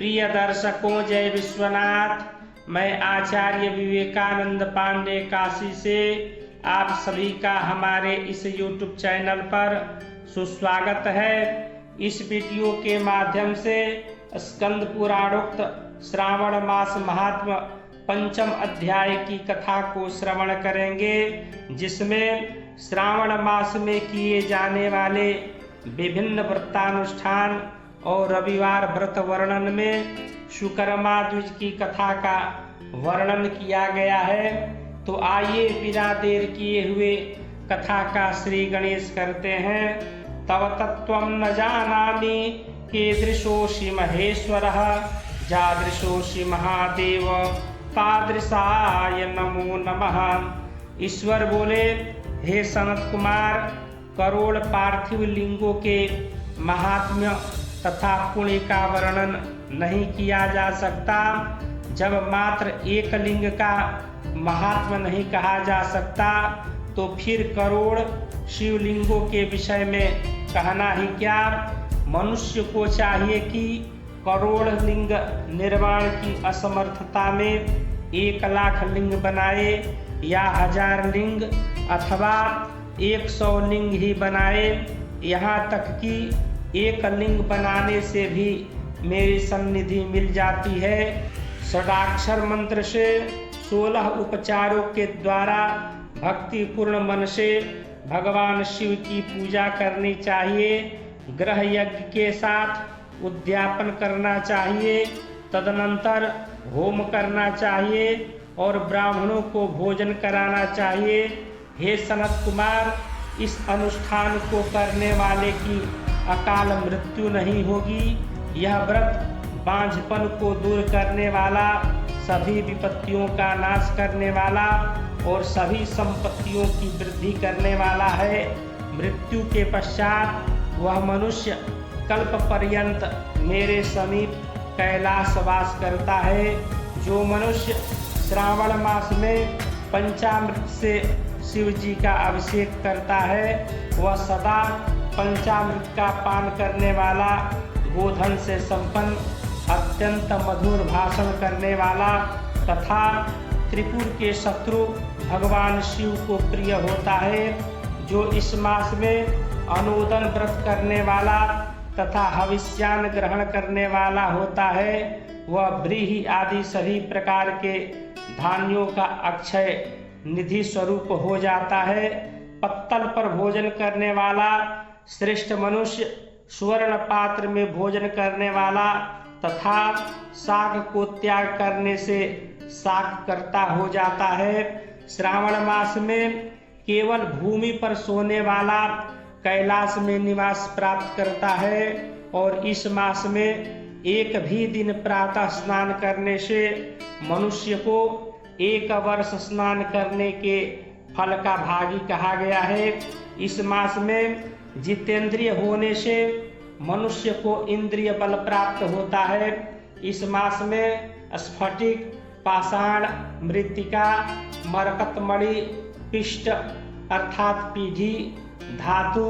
प्रिय दर्शकों, जय विश्वनाथ। मैं आचार्य विवेकानंद पांडे काशी से आप सभी का हमारे इस YouTube चैनल पर सुस्वागत है। इस वीडियो के माध्यम से स्कंद पुराणोक्त श्रावण मास महात्म पंचम अध्याय की कथा को श्रवण करेंगे, जिसमें श्रावण मास में किए जाने वाले विभिन्न व्रतानुष्ठान और रविवार व्रत वर्णन में शुकर्मा द्विज की कथा का वर्णन किया गया है। तो आइए बिना देर किए हुए कथा का श्री गणेश करते हैं। तव तत्त्वं न जानामि कीदृशोऽसि महेश्वरः, जादृशोऽसि महादेव तादृशाय नमो नमः। ईश्वर बोले, हे सनत कुमार, करोड़ पार्थिव लिंगों के महात्म्य तथा पुण्य का वर्णन नहीं किया जा सकता। जब मात्र एक लिंग का महात्म्य नहीं कहा जा सकता, तो फिर करोड़ शिवलिंगों के विषय में कहना ही क्या। मनुष्य को चाहिए कि करोड़ लिंग निर्माण की असमर्थता में 1 लाख लिंग बनाए या 1000 लिंग अथवा 100 लिंग ही बनाए। यहाँ तक कि एक लिंग बनाने से भी मेरी सन्निधि मिल जाती है। षडाक्षर मंत्र से 16 उपचारों के द्वारा भक्ति पूर्ण मन से भगवान शिव की पूजा करनी चाहिए। ग्रह यज्ञ के साथ उद्यापन करना चाहिए, तदनंतर होम करना चाहिए और ब्राह्मणों को भोजन कराना चाहिए। हे सनत कुमार, इस अनुष्ठान को करने वाले की अकाल मृत्यु नहीं होगी। यह व्रत बांझपन को दूर करने वाला, सभी विपत्तियों का नाश करने वाला और सभी संपत्तियों की वृद्धि करने वाला है। मृत्यु के पश्चात वह मनुष्य कल्प पर्यंत मेरे समीप कैलाश वास करता है। जो मनुष्य श्रावण मास में पंचामृत से शिव जी का अभिषेक करता है, वह सदा पंचामृत का पान करने वाला, गोधन से संपन्न, अत्यंत मधुर भाषण करने वाला तथा त्रिपुर के शत्रु भगवान शिव को प्रिय होता है। जो इस मास में अनुदन व्रत करने वाला तथा हविष्यान ग्रहण करने वाला होता है, वह व्रीहि आदि सभी प्रकार के धान्यों का अक्षय निधि स्वरूप हो जाता है। पत्तल पर भोजन करने वाला श्रेष्ठ मनुष्य, स्वर्ण पात्र में भोजन करने वाला तथा साग को त्याग करने से साग करता हो जाता है। श्रावण मास में केवल भूमि पर सोने वाला कैलाश में निवास प्राप्त करता है और इस मास में एक भी दिन प्रातः स्नान करने से मनुष्य को 1 वर्ष स्नान करने के फल का भागी कहा गया है। इस मास में जितेंद्रिय होने से मनुष्य को इंद्रिय बल प्राप्त होता है। इस मास में स्फटिक, पाषाण, मृत्तिका, मरकतमणि, पिष्ट अर्थात पीढ़ी, धातु,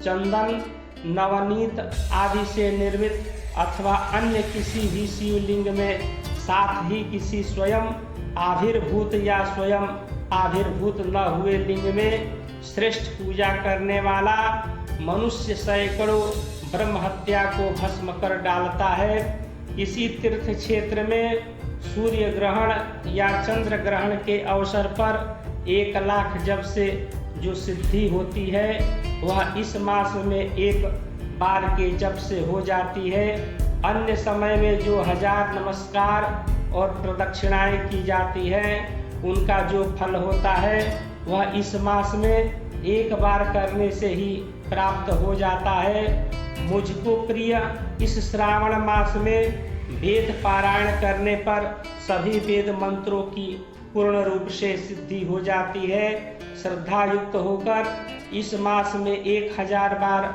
चंदन, नवनीत आदि से निर्मित अथवा अन्य किसी भी शिवलिंग में, साथ ही किसी स्वयं आविर्भूत या स्वयं आविर्भूत न हुए लिंग में श्रेष्ठ पूजा करने वाला मनुष्य सैकड़ों ब्रह्म हत्या को भस्म कर डालता है। किसी तीर्थ क्षेत्र में सूर्य ग्रहण या चंद्र ग्रहण के अवसर पर 1 लाख जप से जो सिद्धि होती है, वह इस मास में 1 बार के जप से हो जाती है। अन्य समय में जो 1000 नमस्कार और प्रदक्षिणाएं की जाती है, उनका जो फल होता है वह इस मास में 1 बार करने से ही प्राप्त हो जाता है। मुझको प्रिय इस श्रावण मास में वेद पारायण करने पर सभी वेद मंत्रों की पूर्ण रूप से सिद्धि हो जाती है। श्रद्धा युक्त होकर इस मास में 1000 बार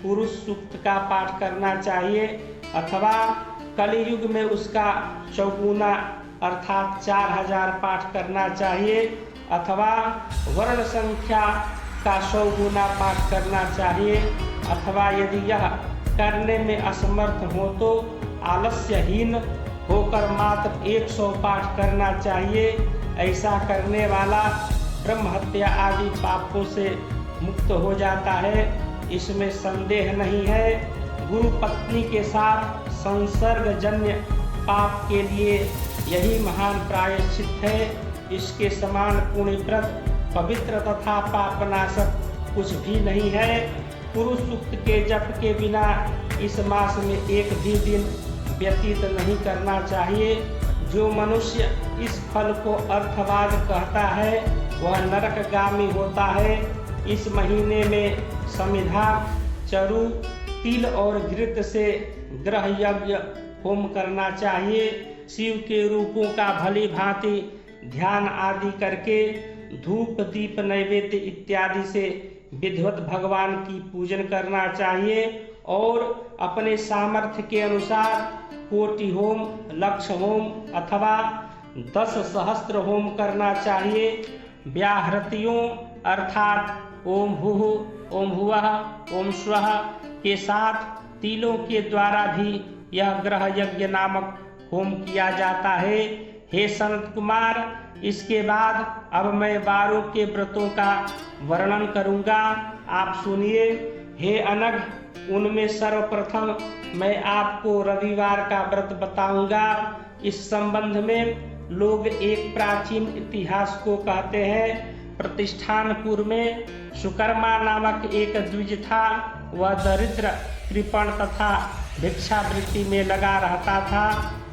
पुरुष सूक्त का पाठ करना चाहिए अथवा कलियुग में उसका चौगुना अर्थात 4000 पाठ करना चाहिए अथवा वर्ण संख्या का 100 गुना पाठ करना चाहिए अथवा यदि यह करने में असमर्थ हो तो आलस्यहीन होकर मात्र 100 पाठ करना चाहिए। ऐसा करने वाला ब्रह्म हत्या आदि पापों से मुक्त हो जाता है, इसमें संदेह नहीं है। गुरु पत्नी के साथ संसर्गजन्य पाप के लिए यही महान प्रायश्चित है। इसके समान पुण्य व्रत, पवित्र तथा पापनाशक कुछ भी नहीं है। पुरुष सूक्त के जप के बिना इस मास में एक भी दिन व्यतीत नहीं करना चाहिए। जो मनुष्य इस फल को अर्थवाद कहता है वह नरकगामी होता है। इस महीने में समिधा, चरु, तिल और घृत से ग्रह यज्ञ होम करना चाहिए। शिव के रूपों का भली भांति ध्यान आदि करके धूप, दीप, नैवेद्य इत्यादि से विधिवत भगवान की पूजन करना चाहिए और अपने सामर्थ्य के अनुसार कोटि होम, लक्ष होम अथवा 10 सहस्त्र होम करना चाहिए। व्याहृतियों अर्थात ओम भूः, ओम भुवः, ओम स्वः के साथ तिलों के द्वारा भी यह ग्रह यज्ञ नामक होम किया जाता है। हे सनत कुमार, इसके बाद अब मैं 12 के व्रतों का वर्णन करूंगा, आप सुनिए। हे अनघ, उनमें सर्वप्रथम मैं आपको रविवार का व्रत बताऊंगा। इस संबंध में लोग एक प्राचीन इतिहास को कहते हैं। प्रतिष्ठानपुर में सुकर्मा नामक एक द्विज था। वह दरिद्र, कृपण तथा भिक्षावृत्ति में लगा रहता था।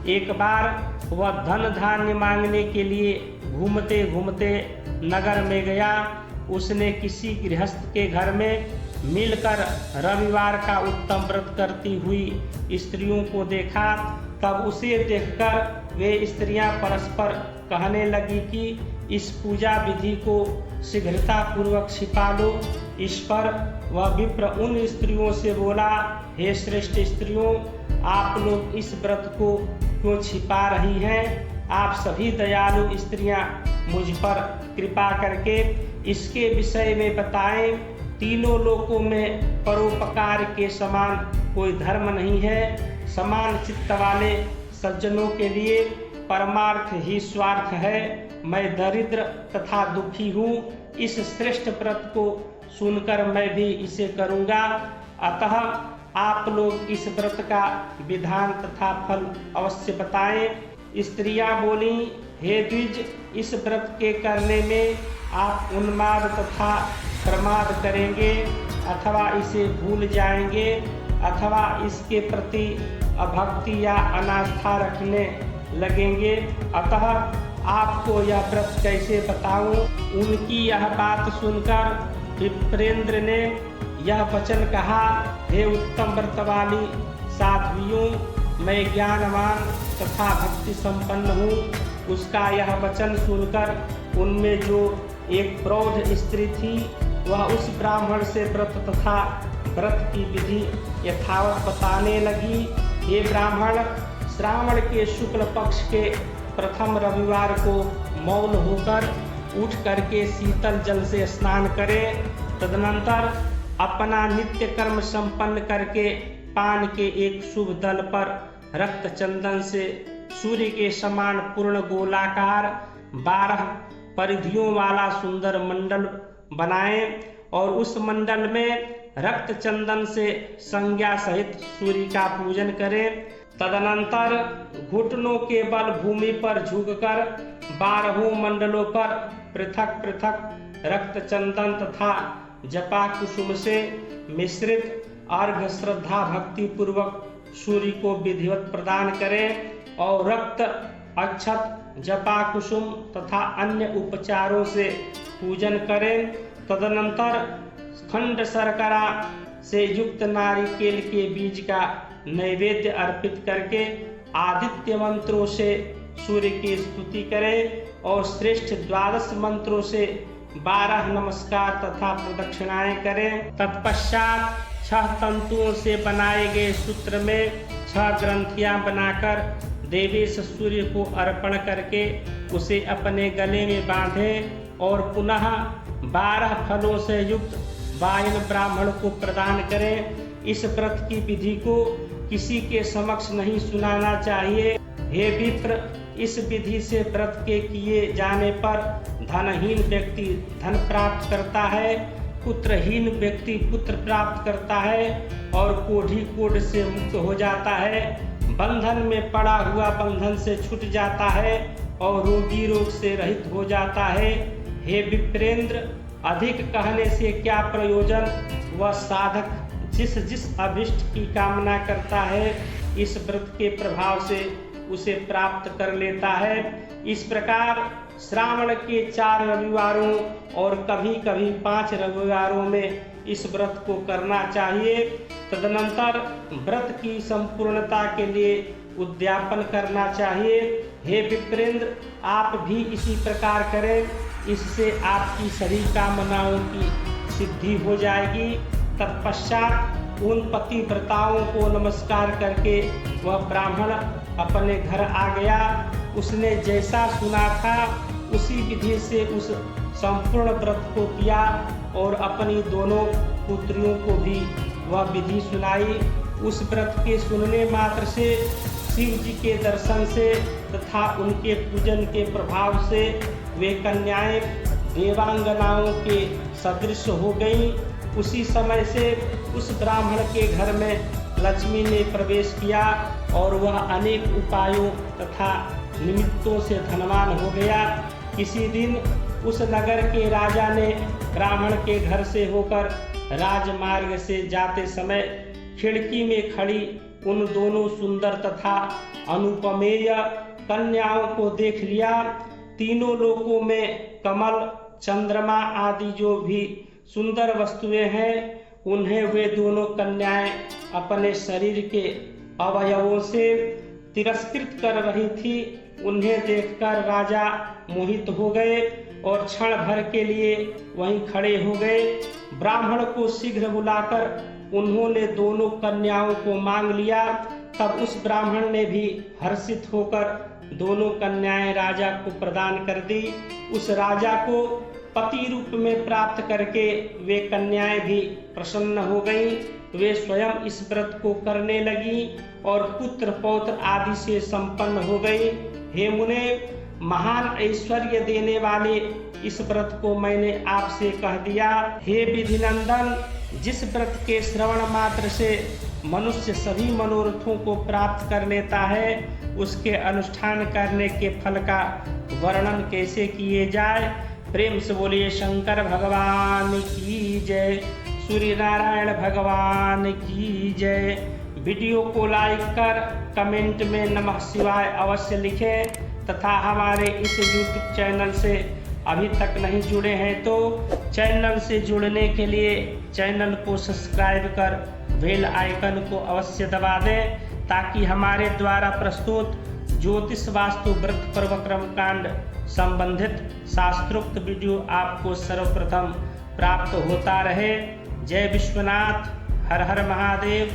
एक बार वह धन धान्य मांगने के लिए घूमते घूमते नगर में गया। उसने किसी गृहस्थ के घर में मिलकर रविवार का उत्तम व्रत करती हुई स्त्रियों को देखा। तब उसे देखकर वे स्त्रियां परस्पर कहने लगी कि इस पूजा विधि को शीघ्रता पूर्वक छिपा लो। इस पर वह विप्र उन स्त्रियों से बोला, हे श्रेष्ठ स्त्रियों, आप लोग इस व्रत को क्यों छिपा रही हैं? आप सभी दयालु स्त्रियां मुझ पर कृपा करके इसके विषय में बताएं। तीनों लोकों में परोपकार के समान कोई धर्म नहीं है। समान चित्त वाले सज्जनों के लिए परमार्थ ही स्वार्थ है। मैं दरिद्र तथा दुखी हूँ। इस श्रेष्ठ व्रत को सुनकर मैं भी इसे करूँगा। अतः आप लोग इस व्रत का विधान तथा फल अवश्य बताएं। स्त्रियां बोली, हे द्विज, इस व्रत के करने में आप उन्माद तथा प्रमाद करेंगे अथवा इसे भूल जाएंगे अथवा इसके प्रति अभक्ति या अनास्था रखने लगेंगे। अतः आपको यह व्रत कैसे बताऊं? उनकी यह बात सुनकर विप्रेंद्र ने यह वचन कहा, हे उत्तम व्रत वाली साध्वियों, मैं ज्ञानवान तथा भक्ति संपन्न हूँ। उसका यह वचन सुनकर उनमें जो एक प्रौढ़ स्त्री थी वह उस ब्राह्मण से व्रत तथा व्रत की विधि यथावत बताने लगी। हे ब्राह्मण, श्रावण के शुक्ल पक्ष के प्रथम रविवार को मौन होकर उठ करके शीतल जल से स्नान करें। तदनंतर अपना नित्य कर्म संपन्न करके पान के एक शुभ दल पर रक्त चंदन से सूर्य के समान पूर्ण गोलाकार 12 परिधियों वाला सुंदर मंडल बनाएं और उस मंडल में रक्त चंदन से संज्ञा सहित सूर्य का पूजन करें। तदनंतर घुटनों के बल भूमि पर झुककर 12 मंडलों पर पृथक पृथक रक्त चंदन तथा जपा कुसुम से मिश्रित अर्घ्य श्रद्धा भक्ति पूर्वक सूर्य को विधिवत प्रदान करें और रक्त, अक्षत, जपा कुसुम तथा अन्य उपचारों से पूजन करें। तदनंतर खंड शर्करा से युक्त नारिकेल के बीज का नैवेद्य अर्पित करके आदित्य मंत्रों से सूर्य की स्तुति करें और श्रेष्ठ 12 मंत्रों से 12 नमस्कार तथा प्रदक्षिणाएं करें। तत्पश्चात 6 तंतुओं से बनाए गए सूत्र में 6 ग्रंथियां बनाकर देवेश सूर्य को अर्पण करके उसे अपने गले में बांधें और पुनः 12 फलों से युक्त वायन ब्राह्मण को प्रदान करें। इस व्रत की विधि को किसी के समक्ष नहीं सुनाना चाहिए। हे विप्र, इस विधि से व्रत के किए जाने पर धनहीन व्यक्ति धन प्राप्त करता है, पुत्रहीन व्यक्ति पुत्र प्राप्त करता है और कोढ़ी कोढ़ से मुक्त हो जाता है, बंधन में पड़ा हुआ बंधन से छूट जाता है और रोगी रोग से रहित हो जाता है। हे विप्रेंद्र, अधिक कहने से क्या प्रयोजन। वह साधक जिस जिस अभिष्ट की कामना करता है इस व्रत के प्रभाव से उसे प्राप्त कर लेता है। इस प्रकार श्रावण के 4 रविवारों और कभी कभी 5 रविवारों में इस व्रत को करना चाहिए। तदनंतर व्रत की संपूर्णता के लिए उद्यापन करना चाहिए। हे विप्रेंद्र, आप भी इसी प्रकार करें, इससे आपकी सभी कामनाओं की सिद्धि हो जाएगी। तत्पश्चात उन पतिव्रताओं को नमस्कार करके वह ब्राह्मण अपने घर आ गया। उसने जैसा सुना था उसी विधि से उस संपूर्ण व्रत को किया और अपनी दोनों पुत्रियों को भी वह विधि सुनाई। उस व्रत के सुनने मात्र से शिव जी के दर्शन से तथा उनके पूजन के प्रभाव से वे कन्याएं देवांगनाओं के सदृश हो गईं। उसी समय से उस ब्राह्मण के घर में लक्ष्मी ने प्रवेश किया और वह अनेक उपायों तथा निमित्तों से धनवान हो गया। किसी दिन उस नगर के राजा ने ब्राह्मण के घर से होकर राजमार्ग से जाते समय खिड़की में खड़ी उन दोनों सुंदर तथा अनुपमेय कन्याओं को देख लिया। तीनों लोकों में कमल, चंद्रमा आदि जो भी सुंदर वस्तुएं हैं उन्हें वे दोनों कन्याएं अपने शरीर के अवयवों से तिरस्कृत कर रही थी। उन्हें देखकर राजा मोहित हो गए और क्षण भर के लिए वहीं खड़े हो गए। ब्राह्मण को शीघ्र बुलाकर उन्होंने दोनों कन्याओं को मांग लिया। तब उस ब्राह्मण ने भी हर्षित होकर दोनों कन्याएं राजा को प्रदान कर दी। उस राजा को पति रूप में प्राप्त करके वे कन्याएं भी प्रसन्न हो गईं। वे स्वयं इस व्रत को करने लगी और पुत्र पौत्र आदि से संपन्न हो गई। हे मुने, महान ऐश्वर्य देने वाले इस व्रत को मैंने आपसे कह दिया। हे विधिनंदन, जिस व्रत के श्रवण मात्र से मनुष्य सभी मनोरथों को प्राप्त कर लेता है उसके अनुष्ठान करने के फल का वर्णन कैसे किए जाए। प्रेम से बोलिए शंकर भगवान की जय, सूर्य नारायण भगवान की जय। वीडियो को लाइक कर कमेंट में नमः शिवाय अवश्य लिखें तथा हमारे इस YouTube चैनल से अभी तक नहीं जुड़े हैं तो चैनल से जुड़ने के लिए चैनल को सब्सक्राइब कर बेल आइकन को अवश्य दबा दें ताकि हमारे द्वारा प्रस्तुत ज्योतिष वास्तु व्रत पर्व कर्मकांड संबंधित शास्त्रोक्त वीडियो आपको सर्वप्रथम प्राप्त होता रहे। जय विश्वनाथ, हर हर महादेव।